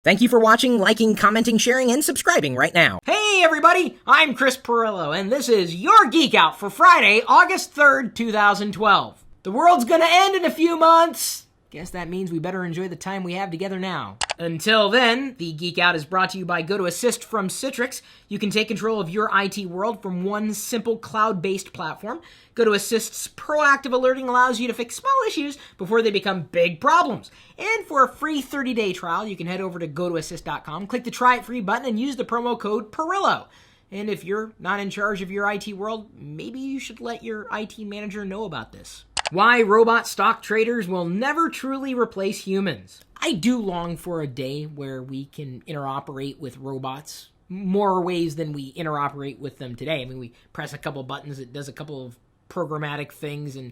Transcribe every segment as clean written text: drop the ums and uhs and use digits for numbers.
Thank you for watching, liking, commenting, sharing, and subscribing right now. Hey everybody, I'm Chris Pirillo, and this is your Geek Out for Friday, August 3rd, 2012. The world's gonna end in a few months. Guess that means we better enjoy the time we have together now. Until then, the Geek Out is brought to you by GoToAssist from Citrix. You can take control of your IT world from one simple cloud-based platform. GoToAssist's proactive alerting allows you to fix small issues before they become big problems. And for a free 30-day trial, you can head over to GoToAssist.com, click the Try It Free button, and use the promo code Pirillo. And if you're not in charge of your IT world, maybe you should let your IT manager know about this. Why robot stock traders will never truly replace humans. I do long for a day where we can interoperate with robots more ways than we interoperate with them today. I mean, we press a couple buttons, it does a couple of programmatic things, and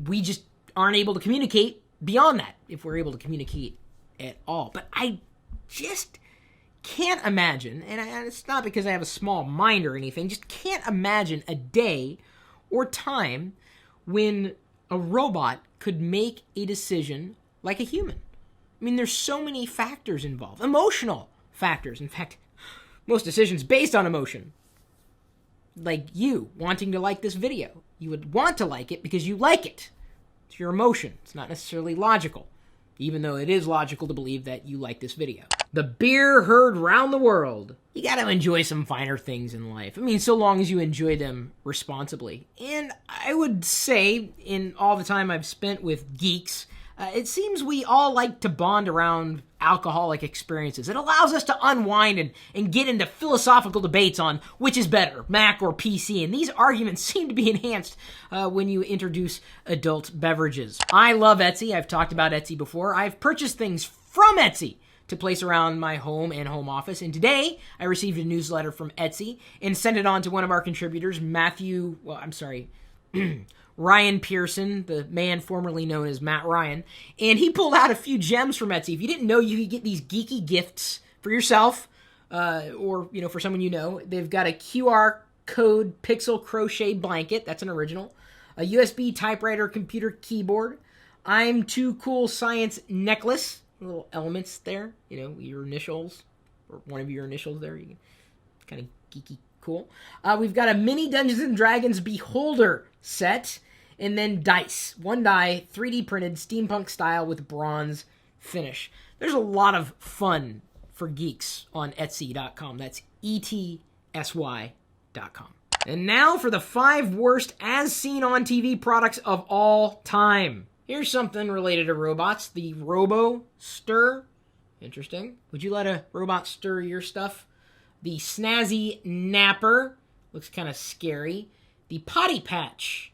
we just aren't able to communicate beyond that, if we're able to communicate at all. But I just can't imagine, and it's not because I have a small mind or anything, just can't imagine a day or time when a robot could make a decision like a human. I mean, there's so many factors involved. Emotional factors. In fact, most decisions based on emotion. Like you wanting to like this video. You would want to like it because you like it. It's your emotion. It's not necessarily logical, even though it is logical to believe that you like this video. The beer heard round the world. You gotta enjoy some finer things in life. I mean, so long as you enjoy them responsibly. And I would say, in all the time I've spent with geeks, it seems we all like to bond around alcoholic experiences. It allows us to unwind and get into philosophical debates on which is better, Mac or PC. And these arguments seem to be enhanced when you introduce adult beverages. I love Etsy. I've talked about Etsy before. I've purchased things from Etsy to place around my home and home office. And today, I received a newsletter from Etsy and sent it on to one of our contributors, Ryan Pearson, the man formerly known as Matt Ryan. And he pulled out a few gems from Etsy. If you didn't know, you could get these geeky gifts for yourself or for someone you know. They've got a QR code pixel crochet blanket. That's an original. A USB typewriter computer keyboard. I'm Too Cool Science necklace. Little elements there, your initials, or one of your initials there. Kind of geeky cool. We've got a mini Dungeons & Dragons beholder set, and then dice. One die, 3D printed, steampunk style with bronze finish. There's a lot of fun for geeks on Etsy.com. That's ETSY.com. And now for the 5 worst as seen on TV products of all time. Here's something related to robots. The Robo-Stir. Interesting. Would you let a robot stir your stuff? The Snazzy Napper. Looks kind of scary. The Potty Patch,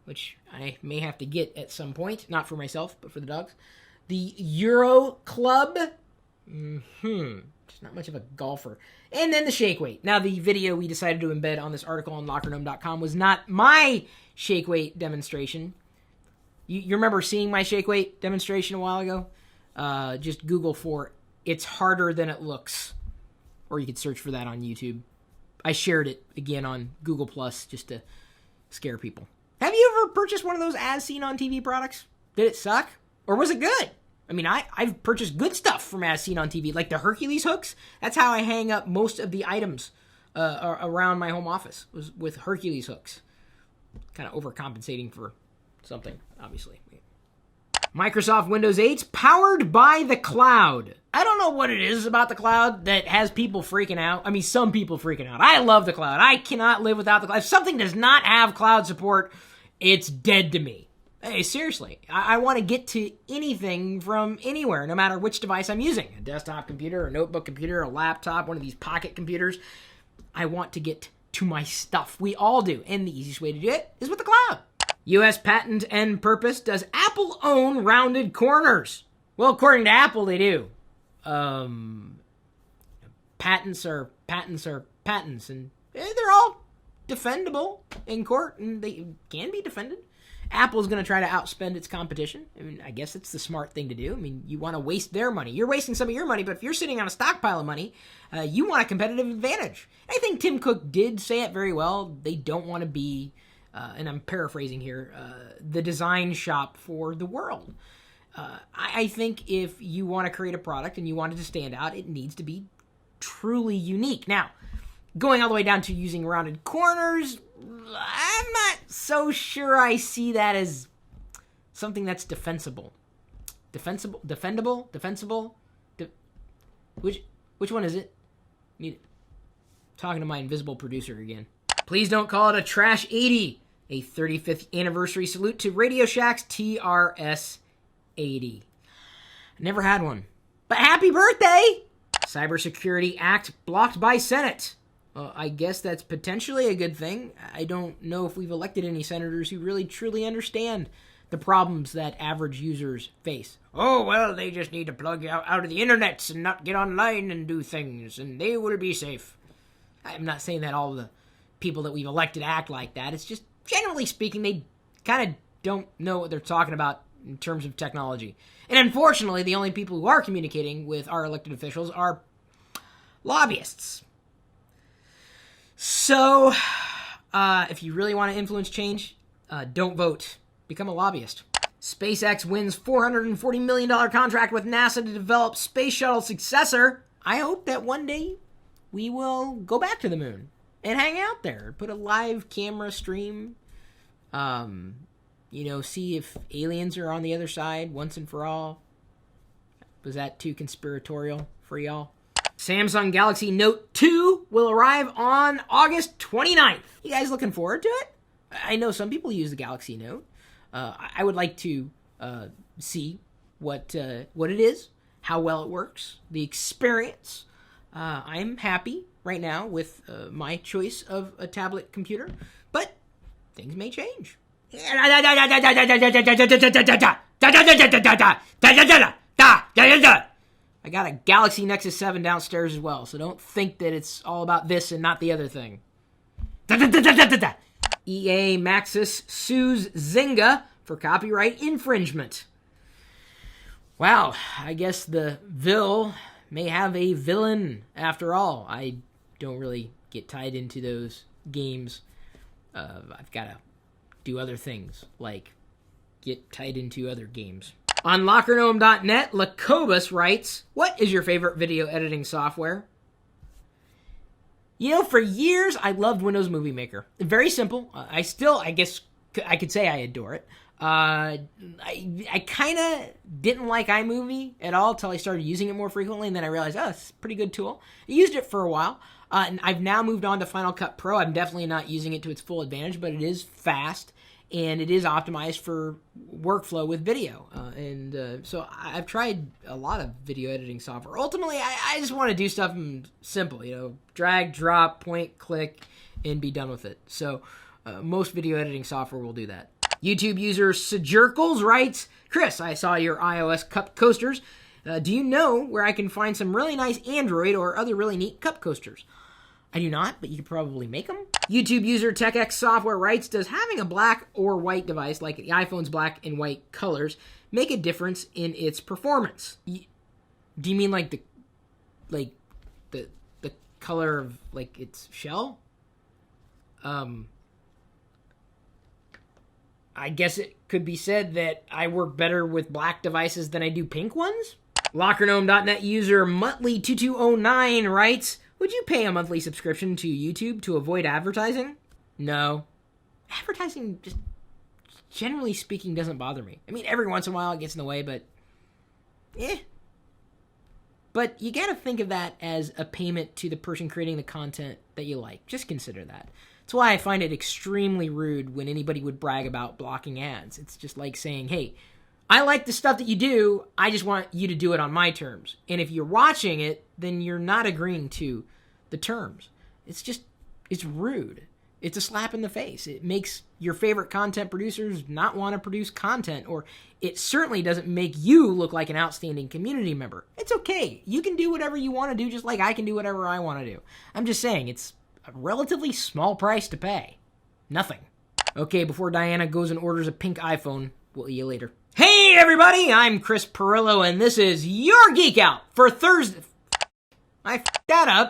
which I may have to get at some point. Not for myself, but for the dogs. The Euro Club. Just not much of a golfer. And then the Shake Weight. Now, the video we decided to embed on this article on lockergnome.com was not my Shake Weight demonstration. You remember seeing my Shake Weight demonstration a while ago? Just Google for "It's Harder Than It Looks." Or you could search for that on YouTube. I shared it again on Google Plus just to scare people. Have you ever purchased one of those as seen on TV products? Did it suck? Or was it good? I mean, I've purchased good stuff from as seen on TV, like the Hercules hooks. That's how I hang up most of the items around my home office, was with Hercules hooks. Kind of overcompensating for something, obviously. Microsoft Windows 8 powered by the cloud. I don't know what it is about the cloud that has people freaking out. I mean, some people freaking out. I love the cloud. I cannot live without the cloud. If something does not have cloud support, it's dead to me. Hey, seriously. I want to get to anything from anywhere, no matter which device I'm using. A desktop computer, a notebook computer, a laptop, one of these pocket computers. I want to get to my stuff. We all do. And the easiest way to do it is with the cloud. U.S. patent and purpose. Does Apple own rounded corners? Well, according to Apple, they do. Patents are patents, and they're all defendable in court, and they can be defended. Apple's going to try to outspend its competition. I mean, I guess it's the smart thing to do. I mean, you want to waste their money. You're wasting some of your money, but if you're sitting on a stockpile of money, you want a competitive advantage. I think Tim Cook did say it very well. They don't want to be, and I'm paraphrasing here, the design shop for the world. I think if you want to create a product and you want it to stand out, it needs to be truly unique. Now, going all the way down to using rounded corners, I'm not so sure I see that as something that's defensible. Defensible? Which one is it? Talking to my invisible producer again. Please don't call it a Trash 80. A 35th anniversary salute to Radio Shack's TRS 80. Never had one. But happy birthday! Cybersecurity Act blocked by Senate. I guess that's potentially a good thing. I don't know if we've elected any senators who really truly understand the problems that average users face. Oh, well, they just need to plug out of the internet and not get online and do things, and they will be safe. I'm not saying that all the people that we've elected act like that. It's just, generally speaking, they kind of don't know what they're talking about in terms of technology. And unfortunately, the only people who are communicating with our elected officials are lobbyists. So, if you really want to influence change, don't vote. Become a lobbyist. SpaceX wins $440 million contract with NASA to develop Space Shuttle Successor. I hope that one day we will go back to the moon and hang out there. Put a live camera stream. See if aliens are on the other side once and for all. Was that too conspiratorial for y'all? Samsung Galaxy Note 2 will arrive on August 29th. You guys looking forward to it? I know some people use the Galaxy Note. I would like to see what it is, how well it works, the experience. I'm happy right now with my choice of a tablet computer, but things may change. I got a Galaxy Nexus 7 downstairs as well, so don't think that it's all about this and not the other thing. EA Maxis sues Zynga for copyright infringement. Wow, I guess the vil may have a villain after all. I don't really get tied into those games. I've got to do other things, like get tied into other games. On LockerGnome.net, Lacobus writes, what is your favorite video editing software? For years, I loved Windows Movie Maker. Very simple. I guess I could say I adore it. I kind of didn't like iMovie at all until I started using it more frequently, and then I realized, it's a pretty good tool. I used it for a while, and I've now moved on to Final Cut Pro. I'm definitely not using it to its full advantage, but it is fast, and it is optimized for workflow with video. So I've tried a lot of video editing software. Ultimately, I just want to do stuff simple, drag, drop, point, click, and be done with it. So most video editing software will do that. YouTube user cjirles writes, Chris, I saw your iOS cup coasters. Do you know where I can find some really nice Android or other really neat cup coasters? I do not, but you could probably make them. YouTube user TechXSoftware writes, does having a black or white device, like the iPhone's black and white colors, make a difference in its performance? Do you mean like the color of like its shell? I guess it could be said that I work better with black devices than I do pink ones? LockerGnome.net user Muttley2209 writes, would you pay a monthly subscription to YouTube to avoid advertising? No. Advertising, just generally speaking, doesn't bother me. I mean, every once in a while it gets in the way, but But you gotta think of that as a payment to the person creating the content that you like. Just consider that. That's why I find it extremely rude when anybody would brag about blocking ads. It's just like saying, hey, I like the stuff that you do, I just want you to do it on my terms. And if you're watching it, then you're not agreeing to the terms. It's rude. It's a slap in the face. It makes your favorite content producers not want to produce content, or it certainly doesn't make you look like an outstanding community member. It's okay. You can do whatever you want to do, just like I can do whatever I want to do. I'm just saying, it's a relatively small price to pay. Nothing. Okay, before Diana goes and orders a pink iPhone, we'll see you later. Hey everybody, I'm Chris Pirillo, and this is your Geek Out for Thursday. I f***ed that up.